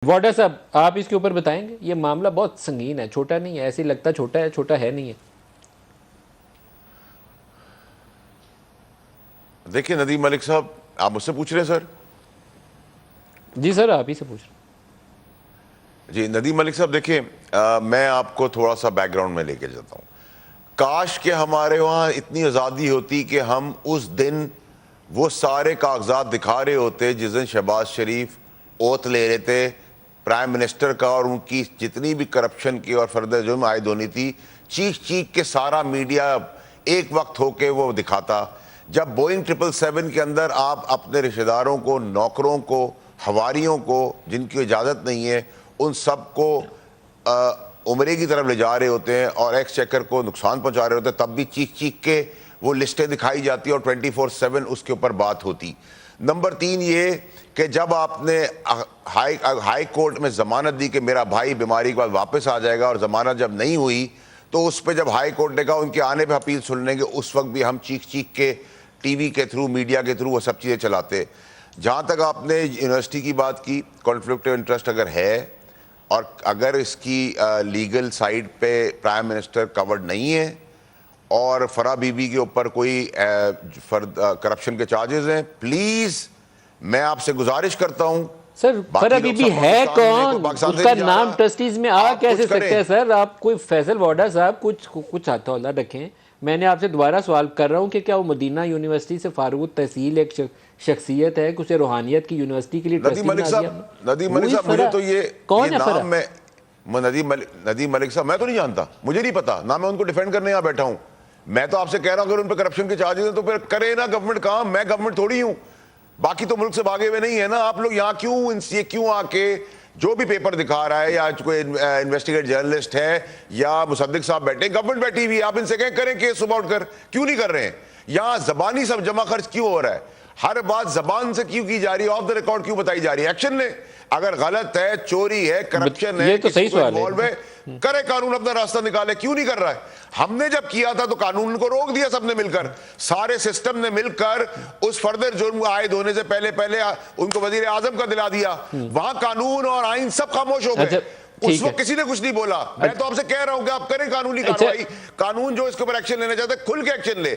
واڈا صاحب آپ اس کے اوپر بتائیں گے؟ یہ معاملہ بہت سنگین ہے، چھوٹا نہیں ہے، ایسے لگتا چھوٹا ہے، چھوٹا ہے نہیں ہے۔ دیکھیں ندیم ملک صاحب، آپ مجھ سے پوچھ رہے ہیں سر؟ جی سر آپ ہی سے پوچھ رہے ہیں۔ جی ندیم ملک صاحب دیکھیں، میں آپ کو تھوڑا سا بیک گراؤنڈ میں لے کے جاتا ہوں۔ کاش کہ ہمارے وہاں اتنی آزادی ہوتی کہ ہم اس دن وہ سارے کاغذات دکھا رہے ہوتے جس دن شہباز شریف اوت لے رہے تھے پرائم منسٹر کا، اور ان کی جتنی بھی کرپشن کی اور فرد جرم عائد ہونی تھی، چیخ چیخ کے سارا میڈیا ایک وقت ہو کے وہ دکھاتا۔ جب بوئنگ 777 کے اندر آپ اپنے رشتہ داروں کو، نوکروں کو، حواریوں کو جن کی اجازت نہیں ہے، ان سب کو عمرے کی طرف لے جا رہے ہوتے ہیں اور ایکس چیکر کو نقصان پہنچا رہے ہوتے ہیں، تب بھی چیخ چیخ کے وہ لسٹیں دکھائی جاتی اور 24/7 اس کے اوپر بات ہوتی۔ نمبر 3 یہ کہ جب آپ نے ہائی کورٹ میں ضمانت دی کہ میرا بھائی بیماری کے بعد واپس آ جائے گا، اور ضمانت جب نہیں ہوئی تو اس پہ جب ہائی کورٹ نے کہا ان کے آنے پہ اپیل سن لیں گے، اس وقت بھی ہم چیخ چیخ کے ٹی وی کے تھرو، میڈیا کے تھرو وہ سب چیزیں چلاتے۔ جہاں تک آپ نے یونیورسٹی کی بات کی، کانفلکٹ آف انٹرسٹ اگر ہے اور اگر اس کی لیگل سائیڈ پہ پرائم منسٹر کورڈ نہیں ہے اور فرح بی بی کے اوپر کوئی کرپشن کے چارجز ہیں، پلیز میں آپ سے گزارش کرتا ہوں، سر فرح بی بی ہے کون؟ پاکستان اس سے کا نہیں جا نام رہا، ٹرسٹیز میں آ آپ کیسے کچھ کریں۔ سکتے ہیں سر؟ آپ کوئی فیصل واڈا صاحب کچھ ہاتھ ہولہ رکھیں۔ میں نے آپ سے دوبارہ سوال کر رہا ہوں کہ کیا وہ مدینہ یونیورسٹی سے فارغ التحصیل ایک شخصیت ہے کہ اسے روحانیت کی یونیورسٹی کے لیے ندیم ٹرسٹی ملک بنا دیا؟ ندیم ملک صاحب مجھے تو یہ کون ہے فرح؟ نام ندیم ملک صاحب میں تو نہیں جانتا، مجھے نہیں پتا، نہ میں ان کو ڈیفینڈ کرنے یہاں بیٹھا ہوں۔ میں تو آپ سے کہہ رہا ہوں اگر ان پہ کرپشن کے چارجز ہیں تو پھر کرے نا گورنمنٹ کام، میں گورنمنٹ تھوڑی ہوں، باقی تو ملک سے بھاگے ہوئے نہیں ہے نا۔ آپ لوگ یہاں کیوں آ کے جو بھی پیپر دکھا رہا ہے، یا کوئی انویسٹیگیٹ جرنلسٹ ہے یا مصدق صاحب بیٹھے، گورنمنٹ بیٹھی ہوئی، آپ ان سے کریں کیس صبح اٹھ کر، کیوں نہیں کر رہے ہیں؟ یہاں زبانی سب جمع خرچ کیوں ہو رہا ہے؟ ہر بات زبان سے کیوں کی جا رہی ہے، آف دا ریکارڈ کیوں بتائی جا رہی ہے؟ ایکشن لیں، اگر غلط ہے، چوری ہے، کرپشن ہے، یہ تو صحیح کسی کو سوال انوالو ہے، کرے قانون اپنا راستہ نکالے، کیوں نہیں کر رہا ہے؟ ہم نے جب کیا تھا تو قانون کو روک دیا سب نے مل کر، سارے سسٹم نے مل کر اس فرد جرم عائد ہونے سے پہلے ان کو وزیر اعظم کا دلا دیا، وہاں قانون اور آئین سب خاموش ہو گئے، اس وقت کسی نے کچھ نہیں بولا۔ میں تو آپ سے کہہ رہا ہوں کہ آپ کریں قانونی کارروائی، قانون جو اس کے اوپر ایکشن لینا چاہتے ہیں کھل کے ایکشن لے۔